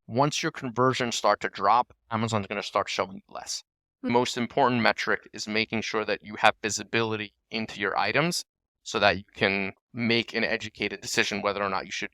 once your conversions start to drop, Amazon's going to start showing you less. The most important metric is making sure that you have visibility into your items so that you can make an educated decision whether or not you should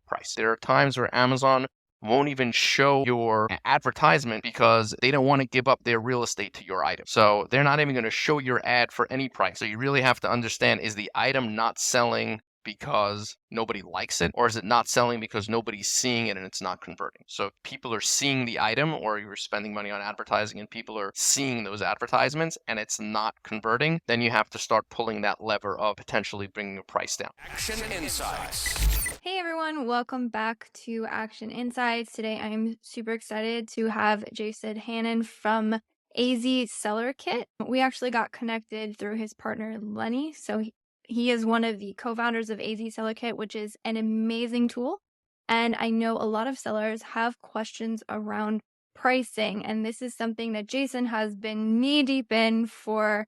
price. There are times where Amazon won't even show your advertisement because they don't want to give up their real estate to your item. So they're not even going to show your ad for any price. So you really have to understand, is the item not selling because nobody likes it, or is it not selling because nobody's seeing it and it's not converting? So if people are seeing the item, or you're spending money on advertising and people are seeing those advertisements and it's not converting, then you have to start pulling that lever of potentially bringing the price down. Action Insights. Hey everyone, welcome back to Action Insights. Today I'm super excited to have Hanan from AZ Seller Kit. We actually got connected through his partner Lenny. So he is one of the co-founders of AZ Seller Kit, which is an amazing tool. And I know a lot of sellers have questions around pricing. And this is something that Jason has been knee deep in for,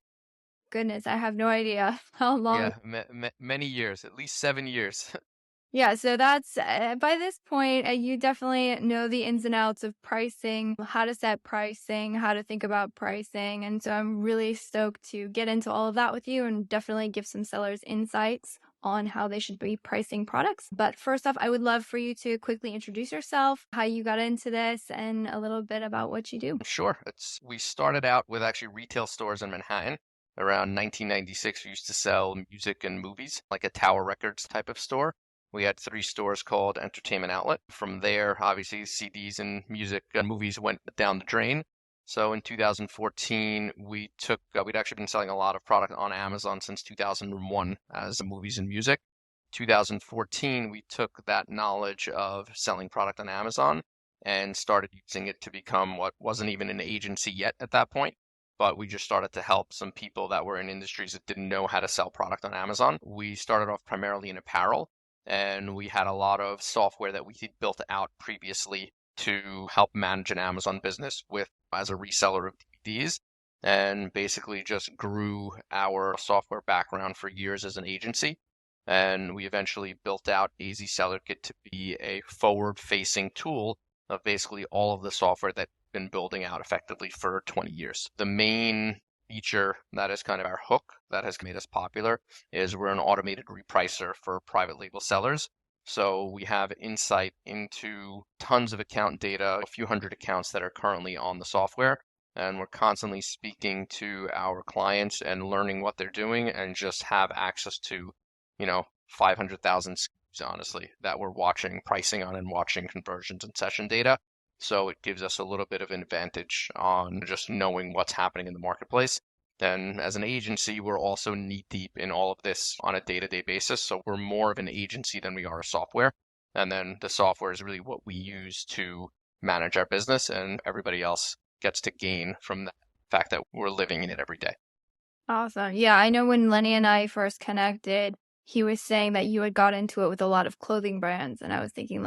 goodness, I have no idea how long. Yeah, many years, at least 7 years. Yeah, so that's by this point, you definitely know the ins and outs of pricing, how to set pricing, how to think about pricing. And so I'm really stoked to get into all of that with you and definitely give some sellers insights on how they should be pricing products. But first off, I would love for you to quickly introduce yourself, how you got into this, and a little bit about what you do. Sure. We started out with actually retail stores in Manhattan. Around 1996, we used to sell music and movies, like a Tower Records type of store. We had 3 stores called Entertainment Outlet. From there, obviously, CDs and music and movies went down the drain. So in 2014, we'd actually been selling a lot of product on Amazon since 2001 as movies and music. 2014, we took that knowledge of selling product on Amazon and started using it to become what wasn't even an agency yet at that point. But we just started to help some people that were in industries that didn't know how to sell product on Amazon. We started off primarily in apparel, and we had a lot of software that we had built out previously to help manage an Amazon business with as a reseller of DVDs, and basically just grew our software background for years as an agency. And we eventually built out AZ Seller Kit to be a forward-facing tool of basically all of the software that we've been building out effectively for 20 years. The main feature that is kind of our hook that has made us popular is we're an automated repricer for private label sellers. So we have insight into tons of account data, a few hundred accounts that are currently on the software. And we're constantly speaking to our clients and learning what they're doing, and just have access to, 500,000 SKUs, honestly, that we're watching pricing on and watching conversions and session data. So it gives us a little bit of an advantage on just knowing what's happening in the marketplace. Then as an agency, we're also knee deep in all of this on a day-to-day basis. So we're more of an agency than we are a software. And then the software is really what we use to manage our business, and everybody else gets to gain from the fact that we're living in it every day. Awesome. Yeah, I know when Lenny and I first connected, he was saying that you had got into it with a lot of clothing brands. And I was thinking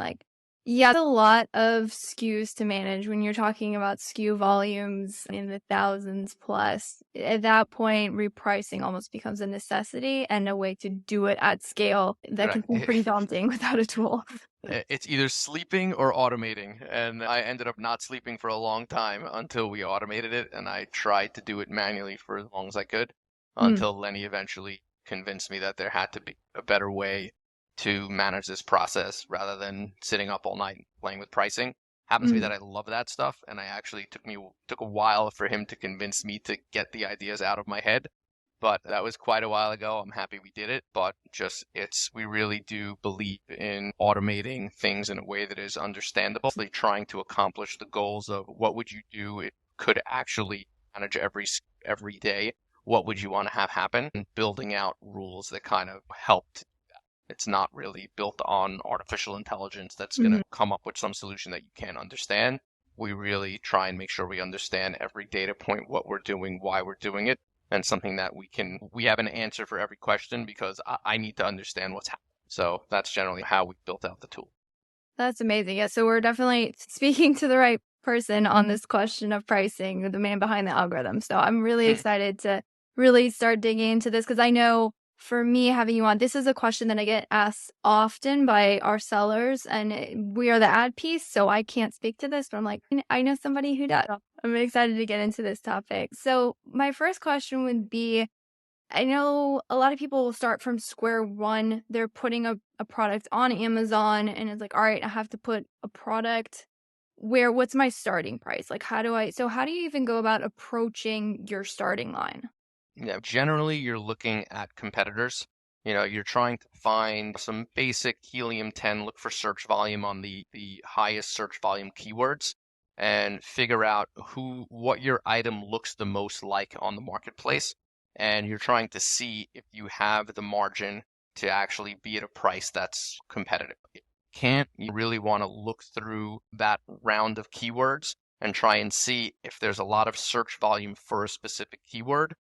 yeah, a lot of SKUs to manage when you're talking about SKU volumes in the thousands plus. At that point, repricing almost becomes a necessity and a way to do it at scale that can be pretty daunting without a tool. It's either sleeping or automating. And I ended up not sleeping for a long time until we automated it. And I tried to do it manually for as long as I could until Lenny eventually convinced me that there had to be a better way to manage this process rather than sitting up all night playing with pricing. Happens to be that I love that stuff, and I actually took a while for him to convince me to get the ideas out of my head. But that was quite a while ago. I'm happy we did it, but we really do believe in automating things in a way that is understandable, trying to accomplish the goals of what would you do it could actually manage every day. What would you want to have happen? And building out rules that kind of helped. It's not really built on artificial intelligence that's going to come up with some solution that you can't understand. We really try and make sure we understand every data point, what we're doing, why we're doing it, and something that we have an answer for every question, because I need to understand what's happening. So that's generally how we built out the tool. That's amazing. Yeah, so we're definitely speaking to the right person on this question of pricing, the man behind the algorithm. So I'm really excited to really start digging into this, because I know for me having you on, this is a question that I get asked often by our sellers, and we are the ad piece, so I can't speak to this, but I'm like, I know somebody who does. I'm excited to get into this topic. So my first question would be, I know a lot of people will start from square one. They're putting a product on Amazon, and it's like, all right, I have to put a product what's my starting price? Like, how do you even go about approaching your starting line? Yeah, generally you're looking at competitors. You're trying to find some basic Helium 10, look for search volume on the highest search volume keywords and figure out what your item looks the most like on the marketplace. And you're trying to see if you have the margin to actually be at a price that's competitive. Can't you really want to look through that round of keywords and try and see if there's a lot of search volume for a specific keyword,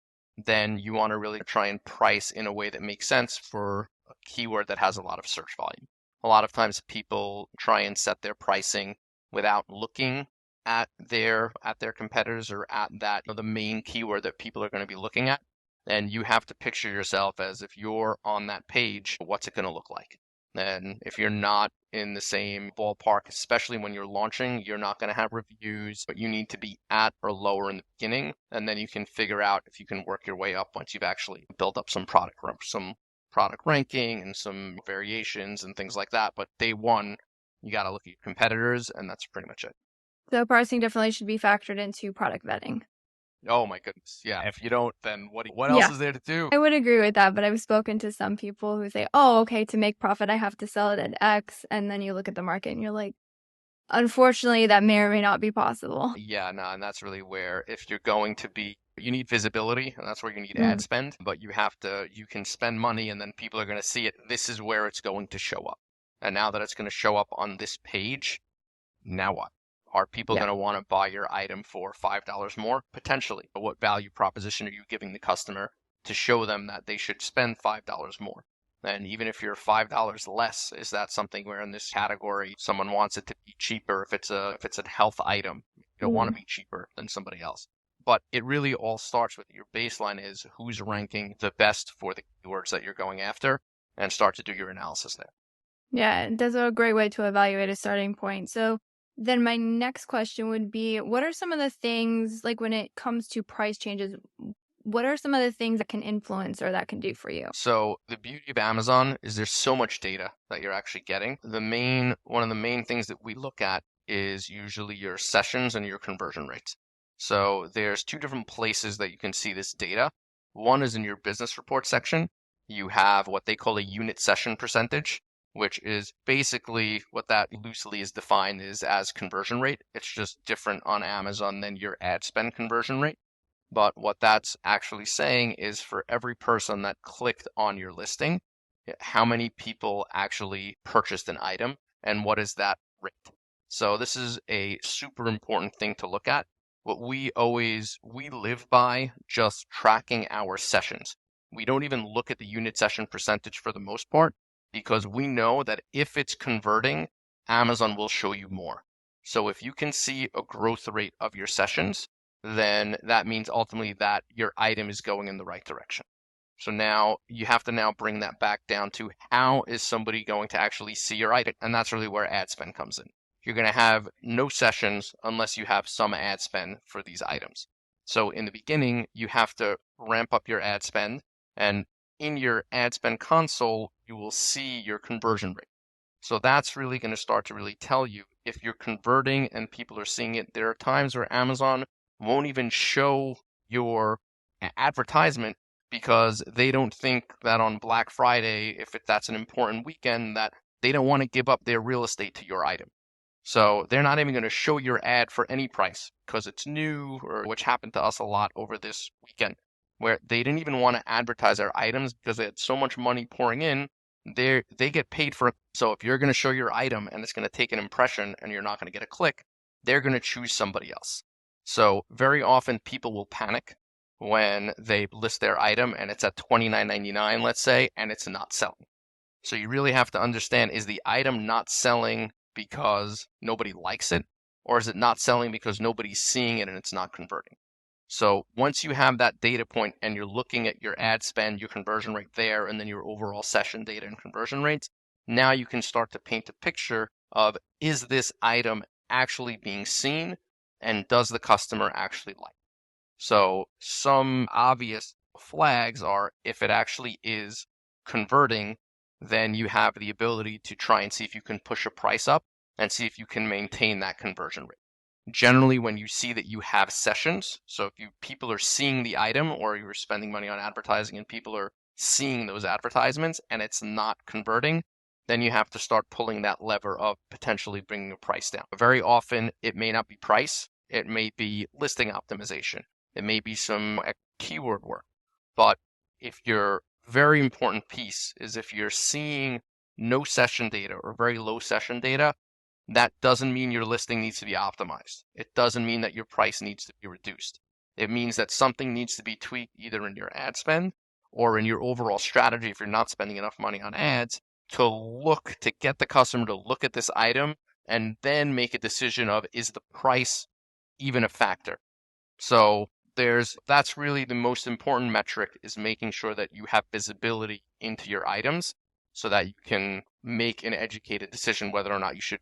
then you want to really try and price in a way that makes sense for a keyword that has a lot of search volume. A lot of times people try and set their pricing without looking at their competitors or at that the main keyword that people are going to be looking at. And you have to picture yourself as if you're on that page, what's it going to look like? And if you're not in the same ballpark, especially when you're launching, you're not going to have reviews, but you need to be at or lower in the beginning. And then you can figure out if you can work your way up once you've actually built up some product ranking and some variations and things like that. But day one, you got to look at your competitors, and that's pretty much it. So pricing definitely should be factored into product vetting. Oh my goodness. Yeah. If you don't, then what else Yeah. is there to do? I would agree with that, but I've spoken to some people who say, oh, okay, to make profit, I have to sell it at X. And then you look at the market and you're like, unfortunately, that may or may not be possible. Yeah, no, and that's really where if you're going to be, you need visibility, and that's where you need ad Mm. spend, but you can spend money and then people are going to see it. This is where it's going to show up. And now that it's going to show up on this page, now what? Are people Yeah. going to want to buy your item for $5 more? Potentially. But what value proposition are you giving the customer to show them that they should spend $5 more? And even if you're $5 less, is that something where in this category someone wants it to be cheaper if it's a health item, you don't want to Mm. be cheaper than somebody else. But it really all starts with your baseline is who's ranking the best for the keywords that you're going after and start to do your analysis there. Yeah, that's a great way to evaluate a starting point. So then my next question would be, what are some of the things, like when it comes to price changes, what are some of the things that can influence or that can do for you? So the beauty of Amazon is there's so much data that you're actually getting. One of the main things that we look at is usually your sessions and your conversion rates. So there's two different places that you can see this data. One is in your business report section. You have what they call a unit session percentage, which is basically what that loosely is defined is as conversion rate. It's just different on Amazon than your ad spend conversion rate. But what that's actually saying is for every person that clicked on your listing, how many people actually purchased an item and what is that rate? So this is a super important thing to look at. What we live by just tracking our sessions. We don't even look at the unit session percentage for the most part because we know that if it's converting, Amazon will show you more. So if you can see a growth rate of your sessions, then that means ultimately that your item is going in the right direction. So now you have to now bring that back down to how is somebody going to actually see your item? And that's really where ad spend comes in. You're going to have no sessions unless you have some ad spend for these items. So in the beginning, you have to ramp up your ad spend, and in your ad spend console, you will see your conversion rate. So that's really going to start to really tell you if you're converting and people are seeing it. There are times where Amazon won't even show your advertisement because they don't think that on Black Friday, if that's an important weekend, that they don't want to give up their real estate to your item. So they're not even going to show your ad for any price because it's new, or which happened to us a lot over this weekend, where they didn't even want to advertise our items because they had so much money pouring in. They get paid for it. So if you're going to show your item and it's going to take an impression and you're not going to get a click, they're going to choose somebody else. So very often people will panic when they list their item and it's at $29.99, let's say, and it's not selling. So you really have to understand, is the item not selling because nobody likes it, or is it not selling because nobody's seeing it and it's not converting? So once you have that data point and you're looking at your ad spend, your conversion rate there, and then your overall session data and conversion rates, now you can start to paint a picture of, is this item actually being seen and does the customer actually like it? So some obvious flags are, if it actually is converting, then you have the ability to try and see if you can push a price up and see if you can maintain that conversion rate. Generally, when you see that you have sessions, so if people are seeing the item or you're spending money on advertising and people are seeing those advertisements and it's not converting, then you have to start pulling that lever of potentially bringing the price down. Very often, it may not be price, it may be listing optimization, it may be some keyword work. But if your very important piece is if you're seeing no session data or very low session data, that doesn't mean your listing needs to be optimized. It doesn't mean that your price needs to be reduced. It means that something needs to be tweaked either in your ad spend or in your overall strategy if you're not spending enough money on ads to get the customer to look at this item and then make a decision of, is the price even a factor? So that's really the most important metric, is making sure that you have visibility into your items so that you can make an educated decision whether or not you should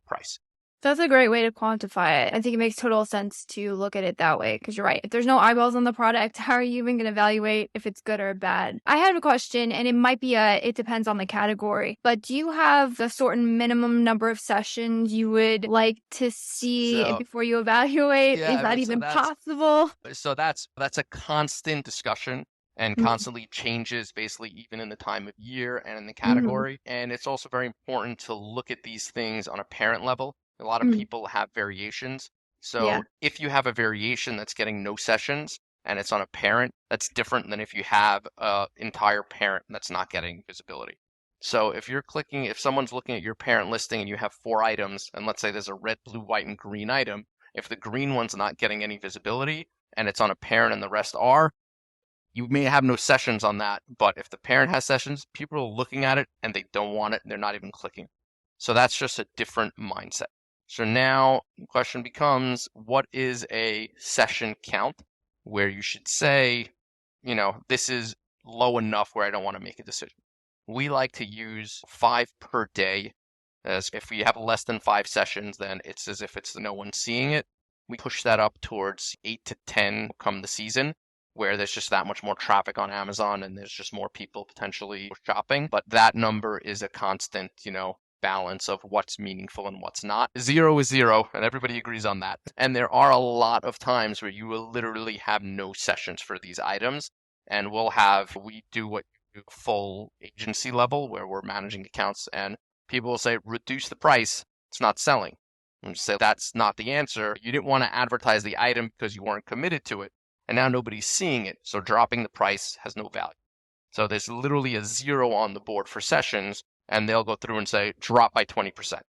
price. That's a great way to quantify it. I think it makes total sense to look at it that way, because you're right. If there's no eyeballs on the product, how are you even going to evaluate if it's good or bad? I had a question, and it might be it depends on the category, but do you have a certain minimum number of sessions you would like to see So before you evaluate? yeah, Is I that mean, even possible? that's a constant discussion and Mm-hmm. constantly changes basically even in the time of year and in the Mm-hmm. category. And it's also very important to look at these things on a parent level. A lot of Mm-hmm. people have variations. Yeah. So if you have a variation that's getting no sessions and it's on a parent, that's different than if you have an entire parent that's not getting visibility. So if someone's looking at your parent listing and you have 4 items, and let's say there's a red, blue, white, and green item, if the green one's not getting any visibility and it's on a parent and the rest are, you may have no sessions on that. But if the parent has sessions, people are looking at it and they don't want it. They're not even clicking. So that's just a different mindset. So now the question becomes, what is a session count where you should say, this is low enough where I don't want to make a decision? We like to use 5 per day, as if we have less than 5 sessions, then it's as if it's no one seeing it. We push that up towards 8 to 10 come the season, where there's just that much more traffic on Amazon and there's just more people potentially shopping. But that number is a constant, balance of what's meaningful and what's not. 0 is 0, and everybody agrees on that. And there are a lot of times where you will literally have no sessions for these items, and we do what you do full agency level where we're managing accounts, and people will say, reduce the price, it's not selling. And just say, that's not the answer. You didn't want to advertise the item because you weren't committed to it, and now nobody's seeing it, so dropping the price has no value. So there's literally a 0 on the board for sessions, and they'll go through and say, drop by 20%.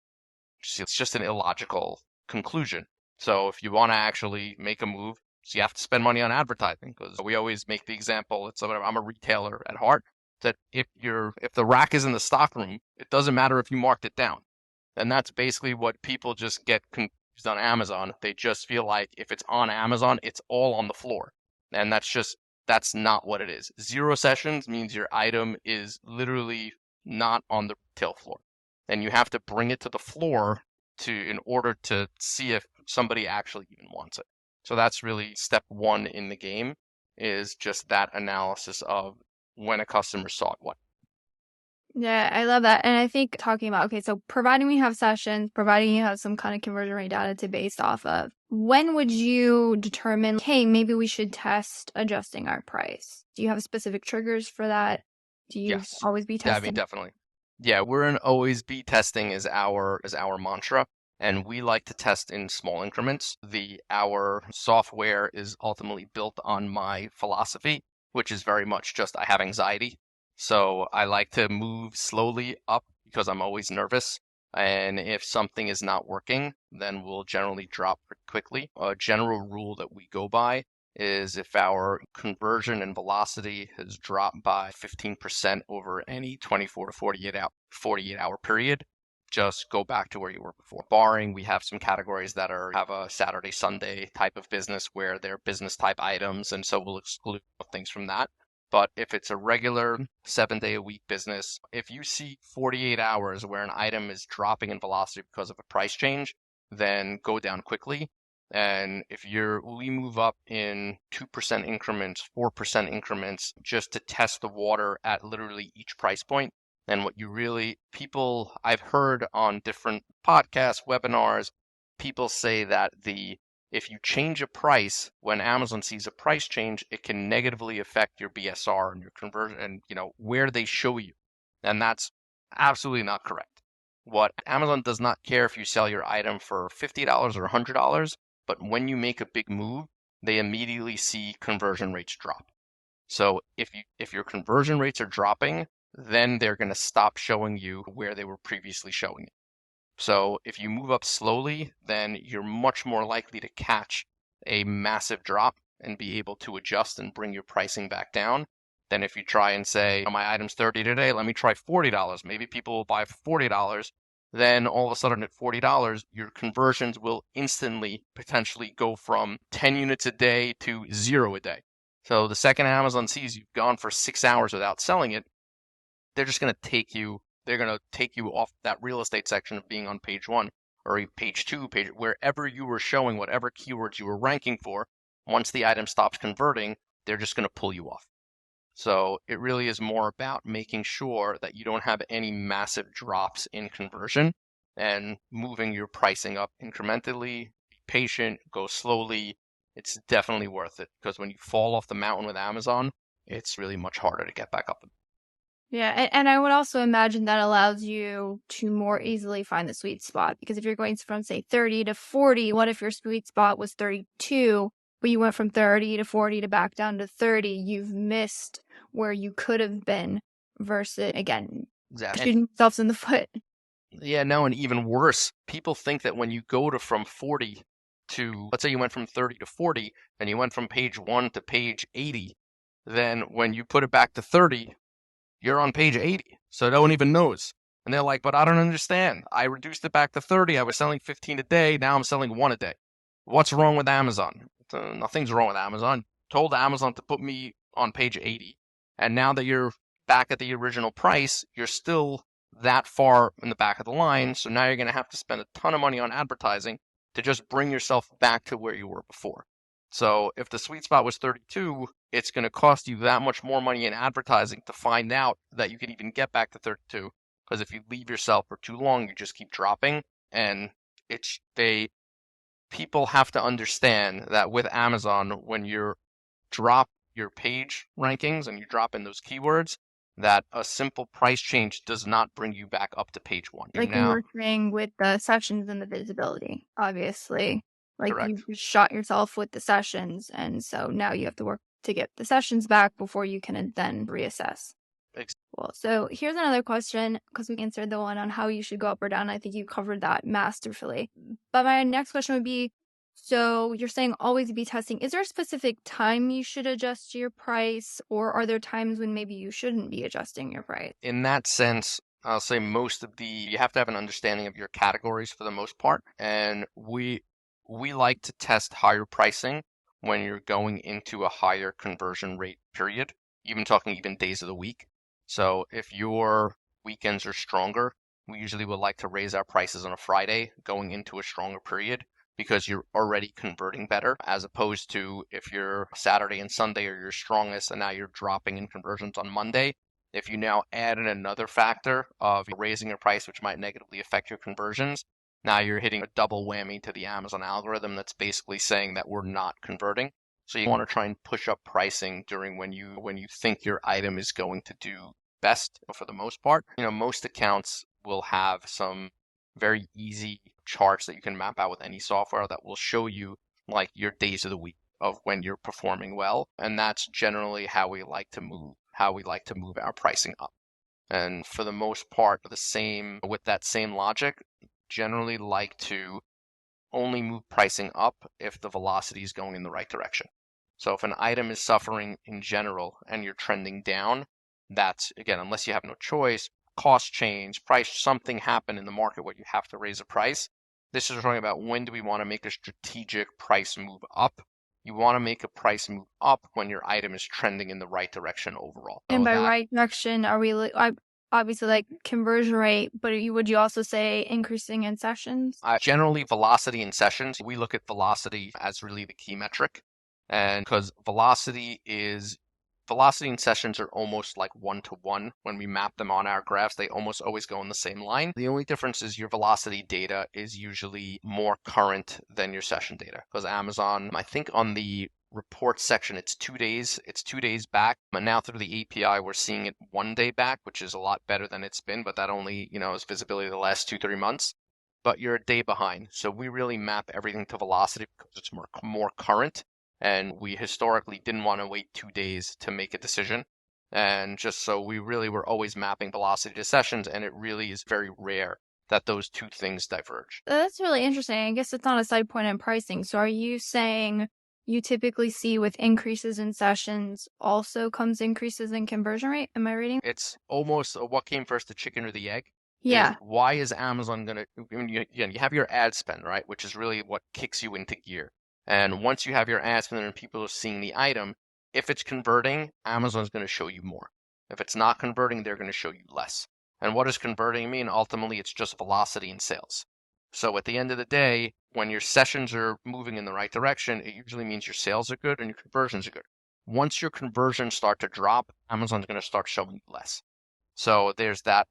It's just an illogical conclusion. So if you want to actually make a move, so you have to spend money on advertising, because we always make the example, I'm a retailer at heart, that if the rack is in the stock room, it doesn't matter if you marked it down. And that's basically what people just get confused on Amazon. They just feel like if it's on Amazon, it's all on the floor. And that's not what it is. 0 sessions means your item is literally not on the retail floor. And you have to bring it to the floor in order to see if somebody actually even wants it. So that's really step 1 in the game, is just that analysis of when a customer saw it, what. Yeah, I love that. And I think talking about, okay, so providing we have sessions, providing you have some kind of conversion rate data to base off of, when would you determine, hey, maybe we should test adjusting our price? Do you have specific triggers for that? Do you Yes. always be Yeah, I mean, testing? definitely. Yeah, we're in always be testing is our mantra, and we like to test in small increments. Our software is ultimately built on my philosophy, which is very much just I have anxiety. So I like to move slowly up because I'm always nervous. And if something is not working, then we'll generally drop pretty quickly. A general rule that we go by is if our conversion and velocity has dropped by 15% over any 24 to 48 hour period, just go back to where you were before. Barring we have some categories that have a Saturday, Sunday type of business where they're business type items, and so we'll exclude things from that. But if it's a regular 7-day a week business, if you see 48 hours where an item is dropping in velocity because of a price change, then go down quickly. And if we move up in 2% increments, 4% increments, just to test the water at literally each price point. And what I've heard on different podcasts, webinars, people say that if you change a price, when Amazon sees a price change, it can negatively affect your BSR and your conversion and, where they show you. And that's absolutely not correct. What Amazon does not care if you sell your item for $50 or $100, but when you make a big move, they immediately see conversion rates drop. So if your conversion rates are dropping, then they're going to stop showing you where they were previously showing it. So if you move up slowly, then you're much more likely to catch a massive drop and be able to adjust and bring your pricing back down than if you try and say, oh, my item's $30 today, let me try $40. Maybe people will buy for $40. Then all of a sudden at $40, your conversions will instantly potentially go from 10 units a day to 0 a day. So the second Amazon sees you've gone for 6 hours without selling it, they're going to take you off that real estate section of being on page 1 or page 2, wherever you were showing whatever keywords you were ranking for. Once the item stops converting, they're just going to pull you off. So it really is more about making sure that you don't have any massive drops in conversion and moving your pricing up incrementally. Be patient, go slowly. It's definitely worth it, because when you fall off the mountain with Amazon, it's really much harder to get back up. Yeah, and I would also imagine that allows you to more easily find the sweet spot, because if you're going from, say, 30 to 40, what if your sweet spot was 32, but you went from 30 to 40 to back down to 30? You've missed where you could have been versus, again, Exactly. shooting yourselves in the foot. Yeah, no, and even worse, people think that when you go from 40 to, let's say you went from 30 to 40, and you went from page 1 to page 80, then when you put it back to 30, you're on page 80, so no one even knows. And they're like, but I don't understand. I reduced it back to 30. I was selling 15 a day. Now I'm selling 1 a day. What's wrong with Amazon? Nothing's wrong with Amazon. Told Amazon to put me on page 80. And now that you're back at the original price, you're still that far in the back of the line. So now you're going to have to spend a ton of money on advertising to just bring yourself back to where you were before. So if the sweet spot was 32, it's going to cost you that much more money in advertising to find out that you can even get back to 32. Because if you leave yourself for too long, you just keep dropping. And people have to understand that with Amazon, when you drop your page rankings and you drop in those keywords, that a simple price change does not bring you back up to page 1. Like we were saying with the sessions and the visibility, obviously. Like Correct. you shot yourself with the sessions, and so now you have to work to get the sessions back before you can then reassess. Well, so here's another question, because we answered the one on how you should go up or down. I think you covered that masterfully. But my next question would be, so you're saying always be testing. Is there a specific time you should adjust your price, or are there times when maybe you shouldn't be adjusting your price? In that sense, I'll say you have to have an understanding of your categories for the most part. And we like to test higher pricing when you're going into a higher conversion rate period, even days of the week. So if your weekends are stronger, we usually would like to raise our prices on a Friday going into a stronger period, because you're already converting better, as opposed to if your Saturday and Sunday are your strongest and now you're dropping in conversions on Monday. If you now add in another factor of raising your price, which might negatively affect your conversions, now you're hitting a double whammy to the Amazon algorithm that's basically saying that we're not converting. So you want to try and push up pricing during when you think your item is going to do best. For the most part, most accounts will have some very easy charts that you can map out with any software that will show you like your days of the week of when you're performing well. And that's generally how we like to move our pricing up. And for the most part, with that same logic, generally like to only move pricing up if the velocity is going in the right direction. So if an item is suffering in general and you're trending down, that's, again, unless you have no choice, cost change, price, something happen in the market where you have to raise a price. This is talking about when do we want to make a strategic price move up. You want to make a price move up when your item is trending in the right direction overall. And So by that right direction, are we obviously like conversion rate, but would you also say increasing in sessions? generally velocity in sessions, we look at velocity as really the key metric. And because velocity in sessions are almost like 1-to-1 when we map them on our graphs. They almost always go in the same line. The only difference is your velocity data is usually more current than your session data, because Amazon, I think on the report section, it's 2 days. It's 2 days back. And now through the API, we're seeing it 1 day back, which is a lot better than it's been, but that only, is visibility the last 2-3 months. But you're a day behind. So we really map everything to velocity because it's more current. And we historically didn't want to wait 2 days to make a decision. And just so we really were always mapping velocity to sessions, and it really is very rare that those two things diverge. That's really interesting. I guess it's not a side point in pricing. So are you saying you typically see with increases in sessions also comes increases in conversion rate? Am I reading? It's almost what came first, the chicken or the egg? Is Yeah. why is Amazon going to, you have your ad spend, right? Which is really what kicks you into gear. And once you have your ad spend and people are seeing the item, if it's converting, Amazon's going to show you more. If it's not converting, they're going to show you less. And what does converting mean? Ultimately, it's just velocity in sales. So at the end of the day, when your sessions are moving in the right direction, it usually means your sales are good and your conversions are good. Once your conversions start to drop, Amazon's going to start showing you less. So there's that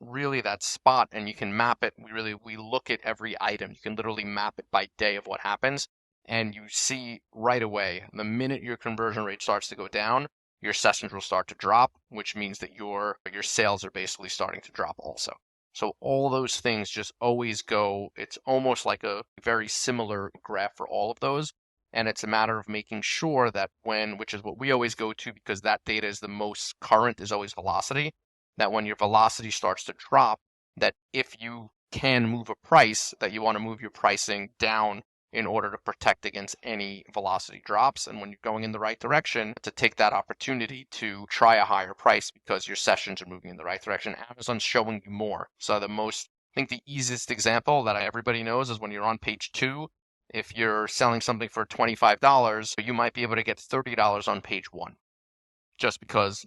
spot, and you can map it. We look at every item. You can literally map it by day of what happens, and you see right away the minute your conversion rate starts to go down, your sessions will start to drop, which means that your sales are basically starting to drop also. So all those things just always go. It's almost like a very similar graph for all of those. And it's a matter of making sure that which is what we always go to because that data is the most current, is always velocity, that when your velocity starts to drop, that if you can move a price, that you want to move your pricing down in order to protect against any velocity drops. And when you're going in the right direction, to take that opportunity to try a higher price because your sessions are moving in the right direction. Amazon's showing you more. So I think the easiest example that everybody knows is when you're on page 2, if you're selling something for $25, you might be able to get $30 on page 1. Just because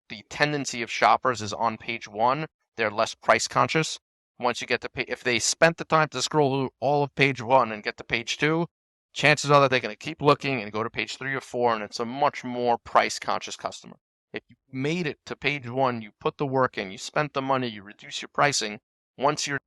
the tendency of shoppers is on page 1, they're less price conscious. Once you get to if they spent the time to scroll through all of page 1 and get to page 2, chances are that they're going to keep looking and go to page 3 or 4, and it's a much more price conscious customer. If you made it to page 1, you put the work in, you spent the money, you reduce your pricing,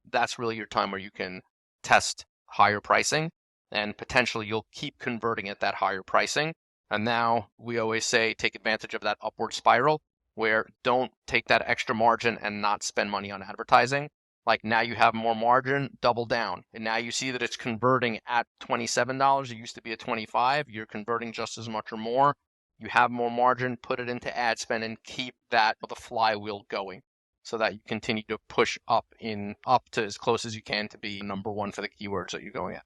that's really your time where you can test higher pricing, and potentially you'll keep converting at that higher pricing. And now we always say take advantage of that upward spiral, where don't take that extra margin and not spend money on advertising. Like now you have more margin, double down. And now you see that it's converting at $27. It used to be at $25. You're converting just as much or more. You have more margin, put it into ad spend and keep the flywheel going so that you continue to push up to as close as you can to be number 1 for the keywords that you're going at.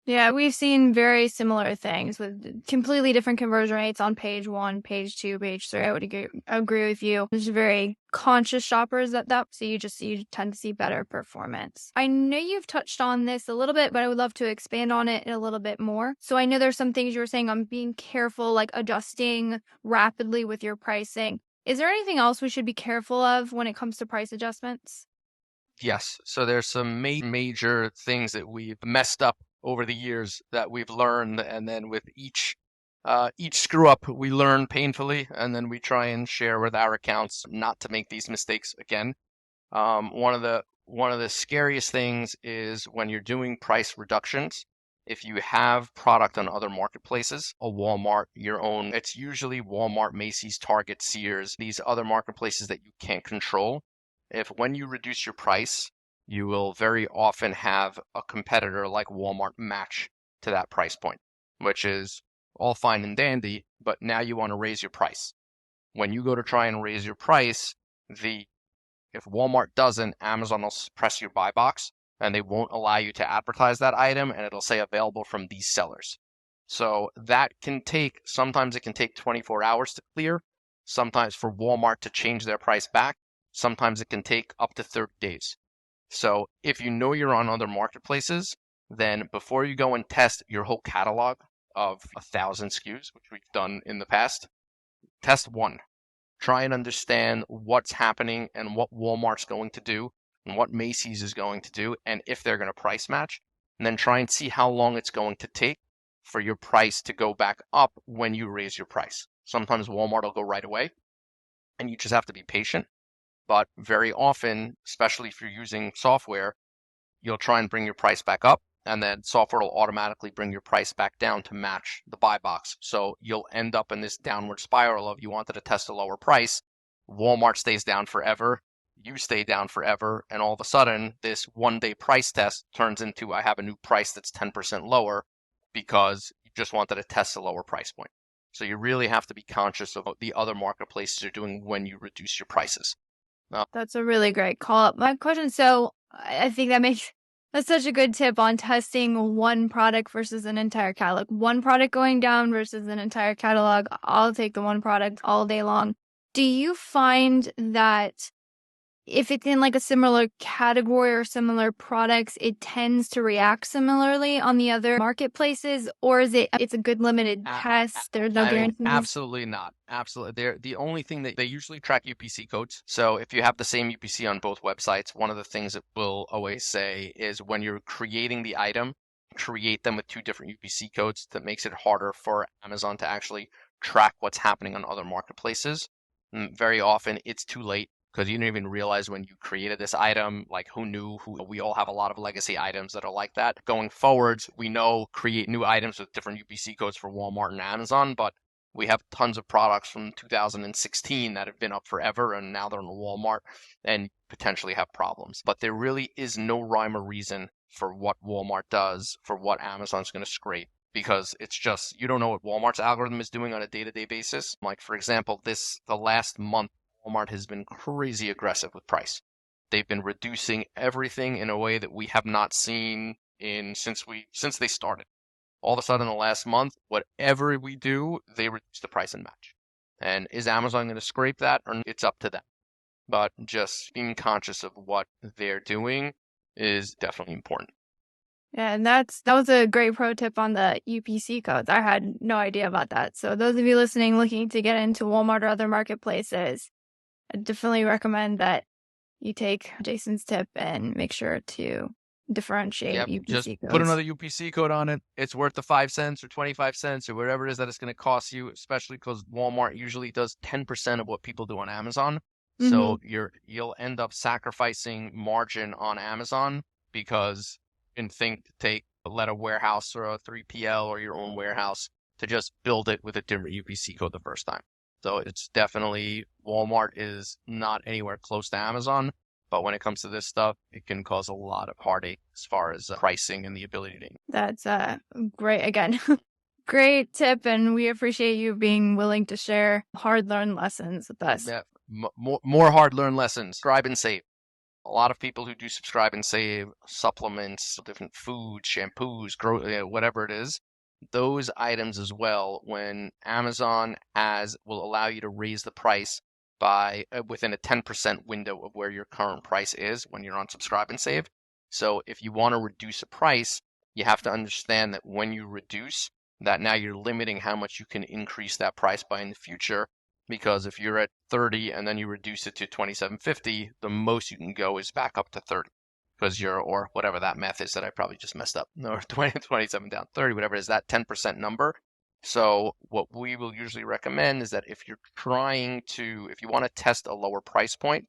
Yeah, we've seen very similar things with completely different conversion rates on page 1, page 2, page 3. I would agree with you. There's very conscious shoppers so you tend to see better performance. I know you've touched on this a little bit, but I would love to expand on it a little bit more. So I know there's some things you were saying on being careful, like adjusting rapidly with your pricing. Is there anything else we should be careful of when it comes to price adjustments? Yes. So there's some major things that we've messed up over the years that we've learned, and then with each screw up we learn painfully, and then we try and share with our accounts not to make these mistakes again. One of the scariest things is when you're doing price reductions. If you have product on other marketplaces, a Walmart, your own, it's usually Walmart, Macy's, Target, Sears, these other marketplaces that you can't control. When you reduce your price, you will very often have a competitor like Walmart match to that price point, which is all fine and dandy, but now you want to raise your price. When you go to try and raise your price, if Walmart doesn't, Amazon will press your buy box and they won't allow you to advertise that item, and it'll say available from these sellers. So sometimes it can take 24 hours to clear, sometimes for Walmart to change their price back. Sometimes it can take up to 30 days. So if you know you're on other marketplaces, then before you go and test your whole catalog of 1,000 SKUs, which we've done in the past, test one. Try and understand what's happening and what Walmart's going to do and what Macy's is going to do and if they're going to price match. And then try and see how long it's going to take for your price to go back up when you raise your price. Sometimes Walmart will go right away and you just have to be patient. But very often, especially if you're using software, you'll try and bring your price back up, and then software will automatically bring your price back down to match the buy box. So you'll end up in this downward spiral of you wanted to test a lower price, Walmart stays down forever, you stay down forever, and all of a sudden this 1 day price test turns into I have a new price that's 10% lower because you just wanted to test a lower price point. So you really have to be conscious of what the other marketplaces are doing when you reduce your prices. That's a really great call up. My question, so I think that's such a good tip on testing one product versus an entire catalog. One product going down versus an entire catalog. I'll take the one product all day long. Do you find that if it's in like a similar category or similar products, it tends to react similarly on the other marketplaces, or is it's a good limited test? There's no guarantees. Absolutely not. Absolutely. They're the only thing that they usually track UPC codes. So if you have the same UPC on both websites, one of the things that we'll always say is when you're creating the item, create them with 2 different UPC codes. That makes it harder for Amazon to actually track what's happening on other marketplaces. And very often it's too late because you didn't even realize when you created this item, like who knew, we all have a lot of legacy items that are like that. Going forwards, we know create new items with different UPC codes for Walmart and Amazon, but we have tons of products from 2016 that have been up forever and now they're in Walmart and potentially have problems. But there really is no rhyme or reason for what Walmart does for what Amazon's going to scrape because it's just, you don't know what Walmart's algorithm is doing on a day-to-day basis. Like for example, the last month, Walmart has been crazy aggressive with price. They've been reducing everything in a way that we have not seen since they started. All of a sudden, in the last month, whatever we do, they reduce the price and match. And is Amazon going to scrape that, or it's up to them? But just being conscious of what they're doing is definitely important. Yeah, and that was a great pro tip on the UPC codes. I had no idea about that. So those of you listening looking to get into Walmart or other marketplaces, I definitely recommend that you take Jason's tip and make sure to differentiate UPC just codes. put another UPC code on it. It's worth the 5 cents or 25 cents or whatever it is that it's going to cost you, especially because Walmart usually does 10% of what people do on Amazon. So you'll end up sacrificing margin on Amazon because you can think to let a warehouse or a 3PL or your own warehouse to just build it with a different UPC code the first time. So it's definitely, Walmart is not anywhere close to Amazon, but when it comes to this stuff, it can cause a lot of heartache as far as pricing and the ability to. That's great. Again, great tip, and we appreciate you being willing to share hard-learned lessons with us. Yeah, more hard-learned lessons. Subscribe and save. A lot of people who do subscribe and save supplements, different foods, shampoos, whatever it is, those items as well, when Amazon will allow you to raise the price by within a 10% window of where your current price is when you're on subscribe and save. So if you want to reduce a price, you have to understand that when you reduce, that now you're limiting how much you can increase that price by in the future. Because if you're at 30 and then you reduce it to 27.50, the most you can go is back up to 30. Because or whatever that math is that I probably just messed up. No, 27 down 30, whatever it is, that 10% number. So what we will usually recommend is that if you want to test a lower price point,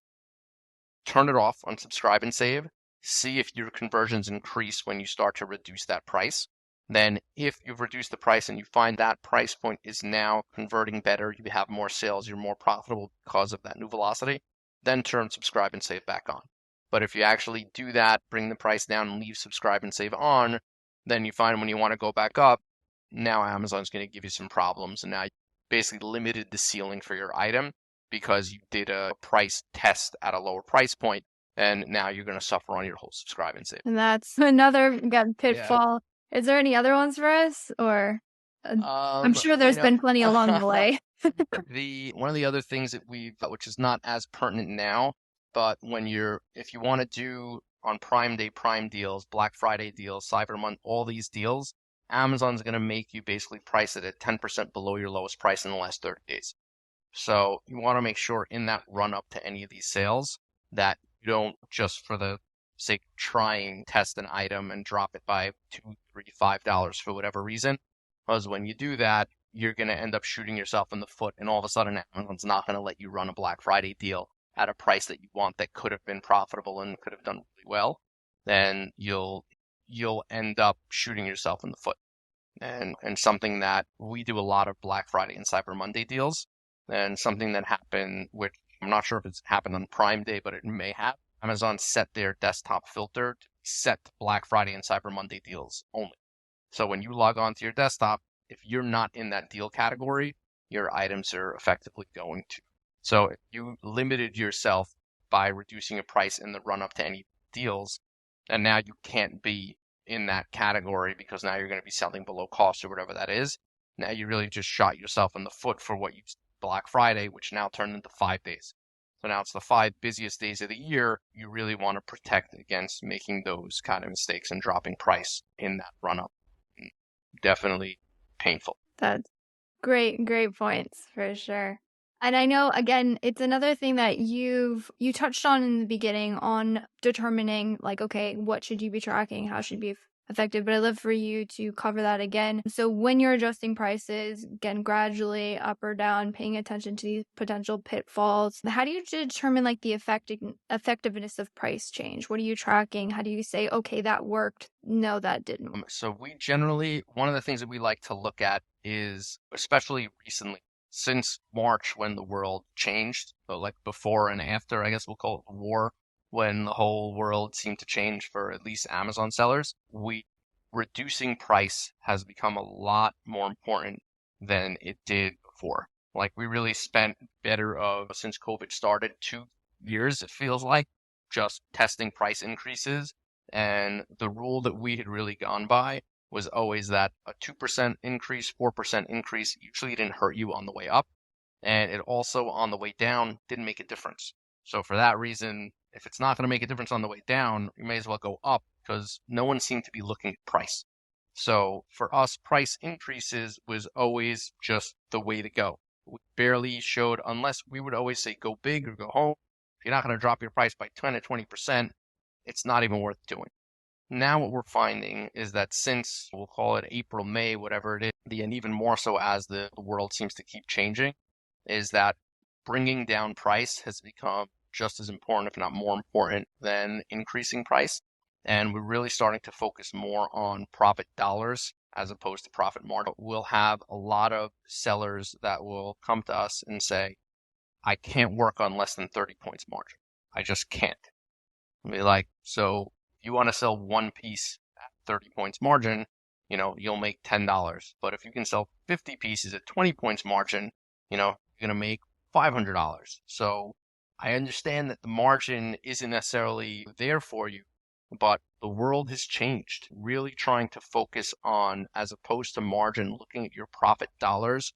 turn it off on subscribe and save. See if your conversions increase when you start to reduce that price. Then if you've reduced the price and you find that price point is now converting better, you have more sales, you're more profitable because of that new velocity, then turn subscribe and save back on. But if you actually do that, bring the price down and leave subscribe and save on, then you find when you want to go back up, now Amazon's going to give you some problems. And now you basically limited the ceiling for your item because you did a price test at a lower price point. And now you're going to suffer on your whole subscribe and save. And that's another pitfall. Yeah. Is there any other ones for us? Or I'm sure there's been plenty along the way. One of the other things that which is not as pertinent now, But if you want to do on Prime Day, Prime deals, Black Friday deals, Cyber Month, all these deals, Amazon's going to make you basically price it at 10% below your lowest price in the last 30 days. So you want to make sure in that run up to any of these sales that you don't just for the sake of trying test an item and drop it by $2, $3, $5 for whatever reason. Because when you do that, you're going to end up shooting yourself in the foot, and all of a sudden Amazon's not going to let you run a Black Friday deal at a price that you want that could have been profitable and could have done really well. Then you'll end up shooting yourself in the foot. And something that we do a lot of Black Friday and Cyber Monday deals, and something that happened, which I'm not sure if it's happened on Prime Day, but it may have. Amazon set their desktop filter to set to Black Friday and Cyber Monday deals only. So when you log on to your desktop, if you're not in that deal category, your items are effectively going to. So if you limited yourself by reducing a price in the run up to any deals, and now you can't be in that category because now you're going to be selling below cost or whatever that is. Now you really just shot yourself in the foot for what you Black Friday, which now turned into 5 days. So now it's the 5 busiest days of the year. You really want to protect against making those kind of mistakes and dropping price in that run up. Definitely painful. That's great points for sure. And I know, again, it's another thing that you touched on in the beginning on determining, like, okay, what should you be tracking? How should you be effective? But I'd love for you to cover that again. So when you're adjusting prices, again, gradually up or down, paying attention to these potential pitfalls, how do you determine like the effectiveness of price change? What are you tracking? How do you say, okay, that worked? No, that didn't. So we generally, one of the things that we like to look at is, especially recently, since March when the world changed, so like before and after, I guess we'll call it the war, when the whole world seemed to change for at least Amazon sellers, reducing price has become a lot more important than it did before. Like we really spent better of, since COVID started, 2 years, it feels like, just testing price increases. And the rule that we had really gone by was always that a 2% increase, 4% increase usually didn't hurt you on the way up. And it also on the way down didn't make a difference. So for that reason, if it's not going to make a difference on the way down, you may as well go up because no one seemed to be looking at price. So for us, price increases was always just the way to go. We barely showed, unless we would always say go big or go home. If you're not going to drop your price by 10 to 20%, it's not even worth doing. Now what we're finding is that since, we'll call it April, May, whatever it is, and even more so as the world seems to keep changing, is that bringing down price has become just as important, if not more important, than increasing price. And we're really starting to focus more on profit dollars as opposed to profit margin. We'll have a lot of sellers that will come to us and say, I can't work on less than 30 points margin. I just can't. I'll be like, so you want to sell one piece at 30 points margin, you'll make $10. But if you can sell 50 pieces at 20 points margin, you're going to make $500. So I understand that the margin isn't necessarily there for you, but the world has changed. Really trying to focus on, as opposed to margin, looking at your profit dollars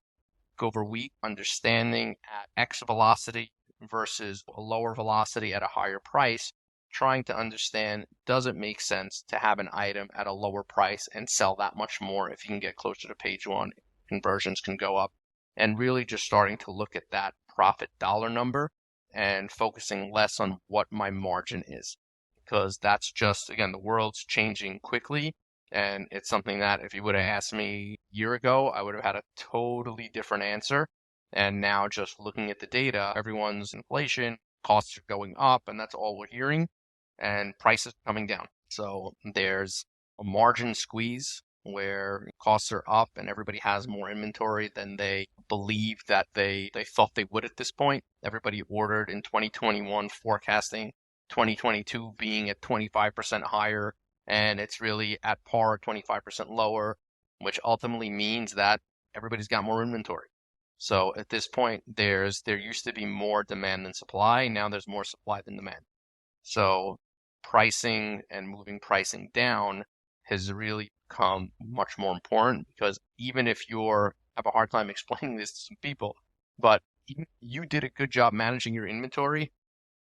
week over week, understanding at X velocity versus a lower velocity at a higher price, trying to understand, does it make sense to have an item at a lower price and sell that much more if you can get closer to page one, conversions can go up, and really just starting to look at that profit dollar number and focusing less on what my margin is. Because that's just, again, the world's changing quickly. And it's something that if you would have asked me a year ago, I would have had a totally different answer. And now just looking at the data, everyone's inflation, costs are going up, and that's all we're hearing. And prices are coming down. So there's a margin squeeze where costs are up and everybody has more inventory than they believe that they thought they would at this point. Everybody ordered in 2021 forecasting 2022 being at 25% higher, and it's really at par 25% lower, which ultimately means that everybody's got more inventory. So at this point, there used to be more demand than supply. Now there's more supply than demand. So pricing and moving pricing down has really become much more important, because even if have a hard time explaining this to some people, but even you did a good job managing your inventory,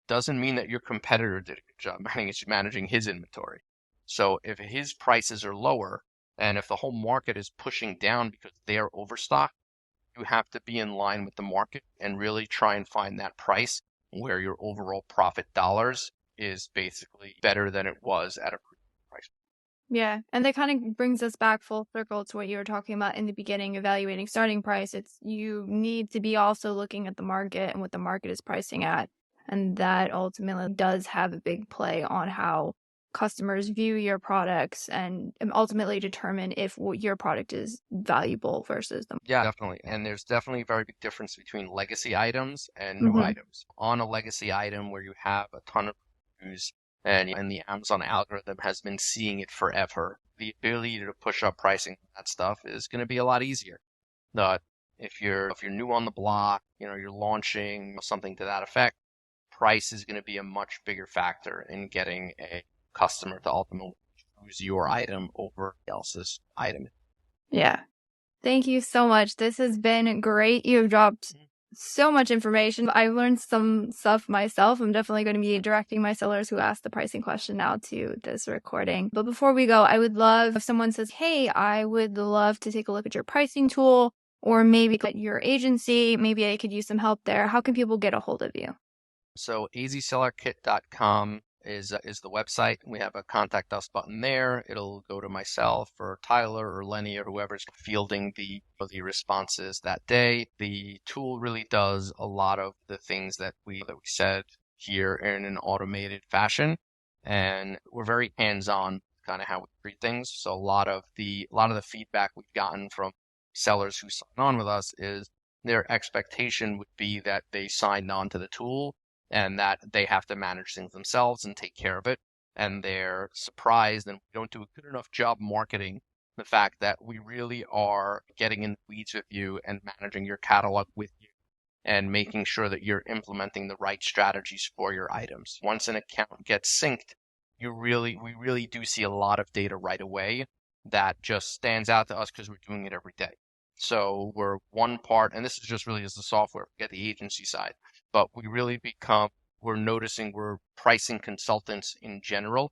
doesn't mean that your competitor did a good job managing his inventory. So if his prices are lower and if the whole market is pushing down because they're overstocked, you have to be in line with the market and really try and find that price where your overall profit dollars is basically better than it was at a previous price. Yeah, and that kind of brings us back full circle to what you were talking about in the beginning, evaluating starting price. It's you need to be also looking at the market and what the market is pricing at. And that ultimately does have a big play on how customers view your products and ultimately determine if your product is valuable versus them. Yeah, definitely. And there's definitely a very big difference between legacy items and new items. On a legacy item where you have a ton of reviews and the Amazon algorithm has been seeing it forever, the ability to push up pricing on that stuff is going to be a lot easier. But if you're new on the block, you're launching something to that effect, price is going to be a much bigger factor in getting a customer to ultimately choose your item over else's item. Yeah. Thank you so much. This has been great. You've dropped so much information. I've learned some stuff myself. I'm definitely going to be directing my sellers who asked the pricing question now to this recording. But before we go, I would love if someone says, hey, I would love to take a look at your pricing tool or maybe at your agency. Maybe I could use some help there. How can people get a hold of you? So azsellerkit.com is the website. We have a contact us button there. It'll go to myself or Tyler or Lenny or whoever's fielding the responses that day. The tool really does a lot of the things that we said here in an automated fashion, and we're very hands-on kind of how we treat things. So a lot of the feedback we've gotten from sellers who sign on with us is their expectation would be that they signed on to the tool and that they have to manage things themselves and take care of it. And they're surprised and we don't do a good enough job marketing the fact that we really are getting in the weeds with you and managing your catalog with you and making sure that you're implementing the right strategies for your items. Once an account gets synced, we really do see a lot of data right away that just stands out to us because we're doing it every day. So we're one part, and this is just really as the software, forget the agency side, but we're noticing we're pricing consultants in general,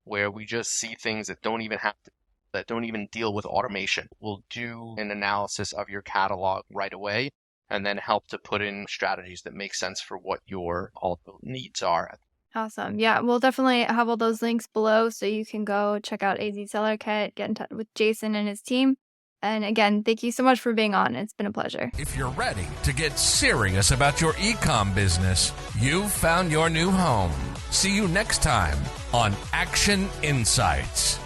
where we just see things that don't even deal with automation. We'll do an analysis of your catalog right away and then help to put in strategies that make sense for what your ultimate needs are. Awesome. Yeah, we'll definitely have all those links below so you can go check out AZ Seller Kit, get in touch with Jason and his team. And again, thank you so much for being on. It's been a pleasure. If you're ready to get serious about your e-com business, you've found your new home. See you next time on Action Insights.